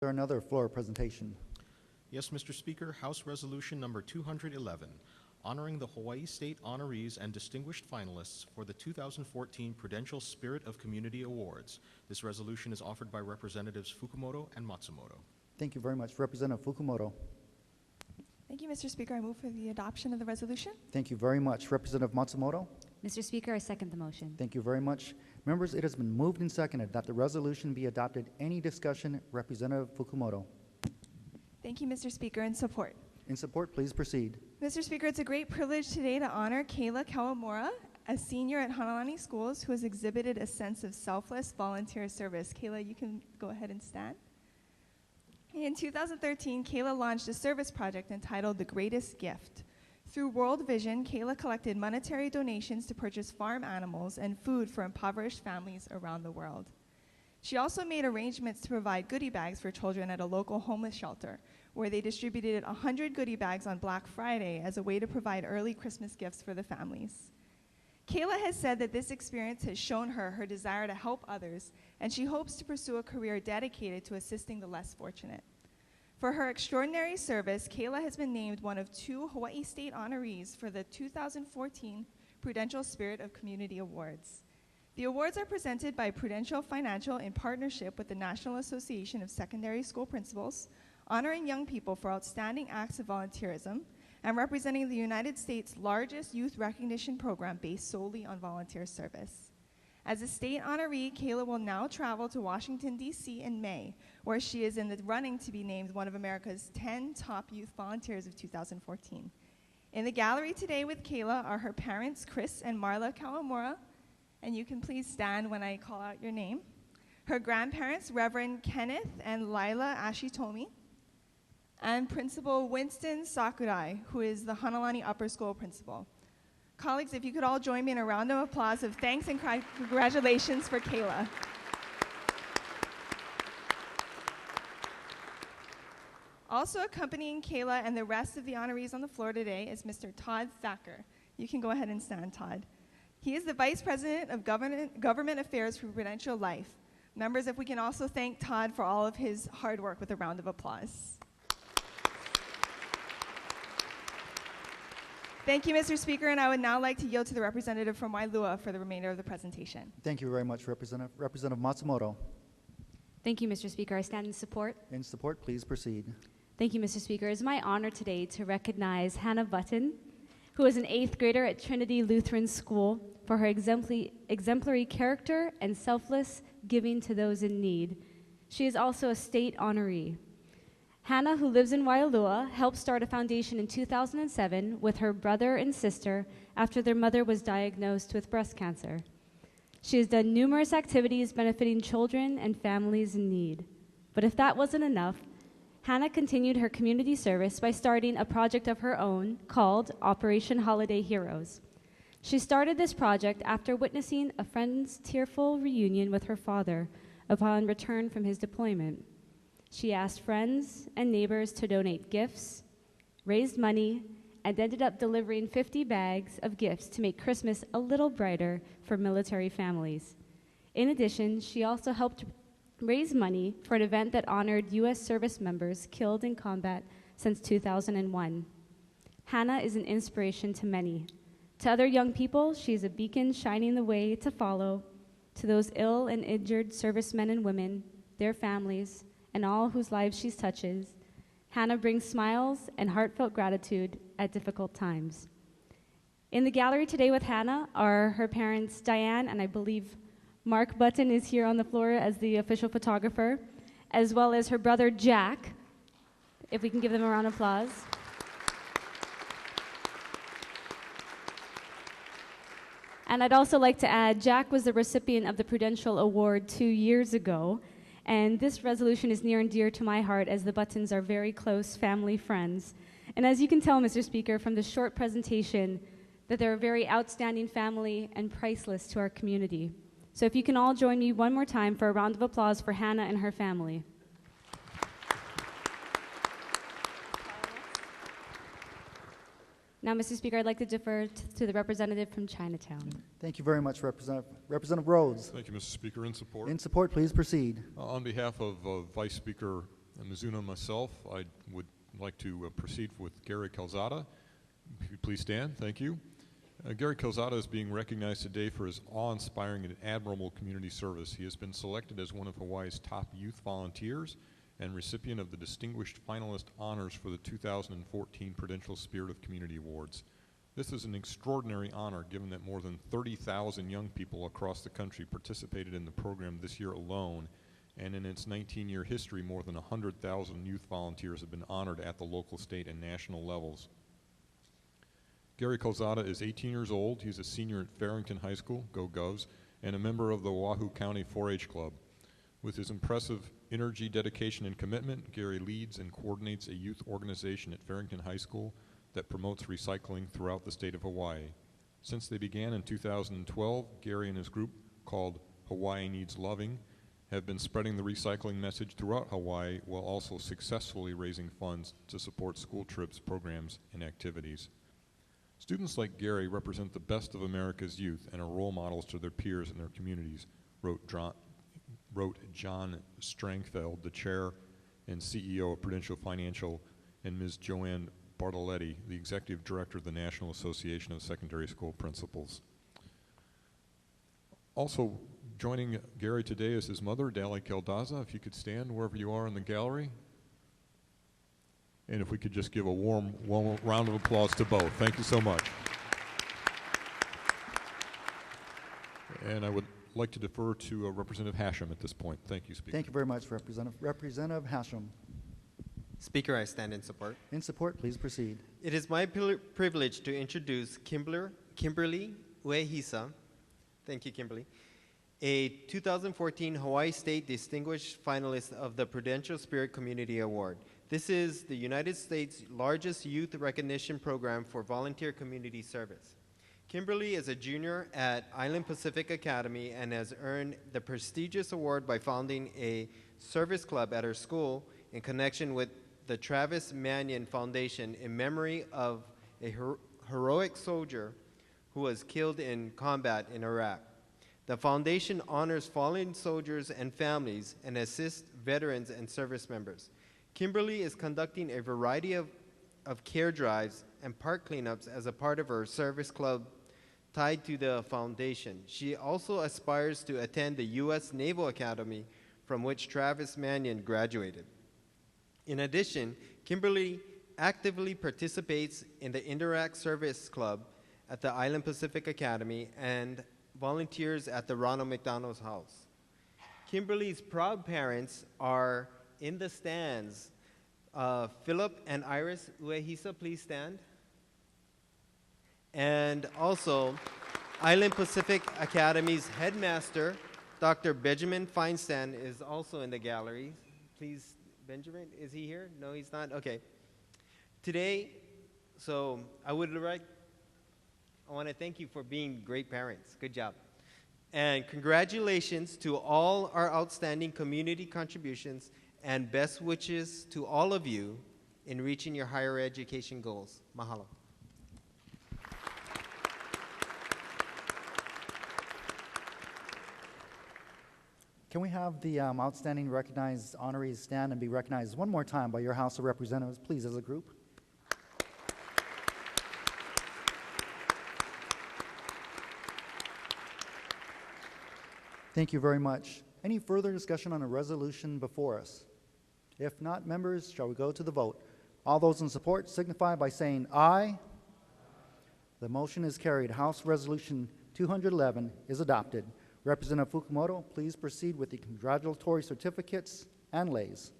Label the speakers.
Speaker 1: there another floor presentation?
Speaker 2: Yes, Mr. Speaker, House Resolution number 211, honoring the Hawaii State honorees and distinguished finalists for the 2014 Prudential Spirit of Community Awards. This resolution is offered by Representatives Fukumoto and Matsumoto.
Speaker 1: Thank you very much. Representative Fukumoto.
Speaker 3: Thank you, Mr. Speaker. I move for the adoption of the resolution.
Speaker 1: Thank you very much. Representative Matsumoto.
Speaker 4: Mr. Speaker, I second the motion.
Speaker 1: Thank you very much. Members, it has been moved and seconded that the resolution be adopted. Any discussion? Representative Fukumoto.
Speaker 3: Thank you, Mr. Speaker. In support.
Speaker 1: In support, please proceed.
Speaker 3: Mr. Speaker, it's a great privilege today to honor Kayla Kawamura, a senior at Hanalani Schools who has exhibited a sense of selfless volunteer service. Kayla, you can go ahead and stand. In 2013, Kayla launched a service project entitled The Greatest Gift. Through World Vision, Kayla collected monetary donations to purchase farm animals and food for impoverished families around the world. She also made arrangements to provide goodie bags for children at a local homeless shelter, where they distributed 100 goodie bags on Black Friday as a way to provide early Christmas gifts for the families. Kayla has said that this experience has shown her her desire to help others, and she hopes to pursue a career dedicated to assisting the less fortunate. For her extraordinary service, Kayla has been named one of 2 Hawaii State honorees for the 2014 Prudential Spirit of Community Awards. The awards are presented by Prudential Financial in partnership with the National Association of Secondary School Principals, honoring young people for outstanding acts of volunteerism, and representing the United States' largest youth recognition program based solely on volunteer service. As a state honoree, Kayla will now travel to Washington, D.C. in May, where she is in the running to be named one of America's 10 top youth volunteers of 2014. In the gallery today with Kayla are her parents, Chris and Marla Kawamura, and you can please stand when I call out your name. Her grandparents, Reverend Kenneth and Lila Ashitomi, and Principal Winston Sakurai, who is the Hanalani Upper School principal. Colleagues, if you could all join me in a round of applause of thanks and congratulations for Kayla. Also accompanying Kayla and the rest of the honorees on the floor today is Mr. Todd Thacker. You can go ahead and stand, Todd. He is the Vice President of Government Affairs for Prudential Life. Members, if we can also thank Todd for all of his hard work with a round of applause. Thank you, Mr. Speaker, and I would now like to yield to the representative from Wailua for the remainder of the presentation.
Speaker 1: Thank you very much, Representative. Representative Matsumoto.
Speaker 4: Thank you, Mr. Speaker. I stand in support.
Speaker 1: In support, please proceed.
Speaker 4: Thank you, Mr. Speaker. It is my honor today to recognize Hannah Button, who is an 8th grader at Trinity Lutheran School, for her exemplary character and selfless giving to those in need. She is also a state honoree. Hannah, who lives in Wailua, helped start a foundation in 2007 with her brother and sister after their mother was diagnosed with breast cancer. She has done numerous activities benefiting children and families in need. But if that wasn't enough, Hannah continued her community service by starting a project of her own called Operation Holiday Heroes. She started this project after witnessing a friend's tearful reunion with her father upon return from his deployment. She asked friends and neighbors to donate gifts, raised money, and ended up delivering 50 bags of gifts to make Christmas a little brighter for military families. In addition, she also helped raise money for an event that honored U.S. service members killed in combat since 2001. Hannah is an inspiration to many. To other young people, she is a beacon shining the way to follow. To those ill and injured servicemen and women, their families, and all whose lives she touches, Hannah brings smiles and heartfelt gratitude at difficult times. In the gallery today with Hannah are her parents, Diane, and I believe Mark Button is here on the floor as the official photographer, as well as her brother, Jack. If we can give them a round of applause. And I'd also like to add, Jack was the recipient of the Prudential Award 2 years ago, and this resolution is near and dear to my heart as the Buttons are very close family friends. And as you can tell, Mr. Speaker, from this short presentation, that they're a very outstanding family and priceless to our community. So if you can all join me one more time for a round of applause for Hannah and her family. Now, Mr. Speaker, I'd like to defer to the representative from Chinatown.
Speaker 1: Thank you very much, Representative. Representative Rhodes.
Speaker 5: Thank you, Mr. Speaker. In support.
Speaker 1: In support, please proceed.
Speaker 5: On behalf of Vice Speaker Mizuno and myself, I would like to proceed with Gary Calzada. If you please stand, thank you. Gary Calzada is being recognized today for his awe-inspiring and admirable community service. He has been selected as one of Hawaii's top youth volunteers and recipient of the Distinguished Finalist Honors for the 2014 Prudential Spirit of Community Awards. This is an extraordinary honor given that more than 30,000 young people across the country participated in the program this year alone, and in its 19-year history, more than 100,000 youth volunteers have been honored at the local, state, and national levels. Gary Calzada is 18 years old. He's a senior at Farrington High School, go Govs, and a member of the Oahu County 4-H Club. With his impressive energy, dedication, and commitment, Gary leads and coordinates a youth organization at Farrington High School that promotes recycling throughout the state of Hawaii. Since they began in 2012, Gary and his group, called Hawaii Needs Loving, have been spreading the recycling message throughout Hawaii while also successfully raising funds to support school trips, programs, and activities. Students like Gary represent the best of America's youth and are role models to their peers in their communities, wrote John Strangfeld, the chair and CEO of Prudential Financial, and Ms. Joanne Bartoletti, the executive director of the National Association of Secondary School Principals. Also joining Gary today is his mother, Dali Keldaza. If you could stand wherever you are in the gallery. And if we could just give a warm round of applause to both. Thank you so much. And I would like to defer to Representative Hashem at this point. Thank you, Speaker.
Speaker 1: Thank you very much, Representative Hashem.
Speaker 6: Speaker, I stand in support.
Speaker 1: In support, please proceed.
Speaker 6: It is my privilege to introduce Kimberly Uehisa. Thank you, Kimberly. A 2014 Hawaii State Distinguished Finalist of the Prudential Spirit Community Award. This is the United States' largest youth recognition program for volunteer community service. Kimberly is a junior at Island Pacific Academy and has earned the prestigious award by founding a service club at her school in connection with the Travis Manion Foundation in memory of a heroic soldier who was killed in combat in Iraq. The foundation honors fallen soldiers and families and assists veterans and service members. Kimberly is conducting a variety of care drives and park cleanups as a part of her service club tied to the foundation. She also aspires to attend the U.S. Naval Academy, from which Travis Manion graduated. In addition, Kimberly actively participates in the Interact Service Club at the Island Pacific Academy and volunteers at the Ronald McDonald's House. Kimberly's proud parents are in the stands. Philip and Iris Uehisa, please stand. And also, Island Pacific Academy's headmaster, Dr. Benjamin Feinstein, is also in the gallery. Please, Benjamin, is he here? No, he's not? Okay. Today, I want to thank you for being great parents. Good job. And congratulations to all our outstanding community contributions, and best wishes to all of you in reaching your higher education goals. Mahalo.
Speaker 1: Can we have the outstanding recognized honorees stand and be recognized one more time by your House of Representatives, please, as a group? Thank you very much. Any further discussion on a resolution before us? If not, members, shall we go to the vote? All those in support signify by saying aye. The motion is carried. House Resolution 211 is adopted. Representative Fukumoto, please proceed with the congratulatory certificates and lays.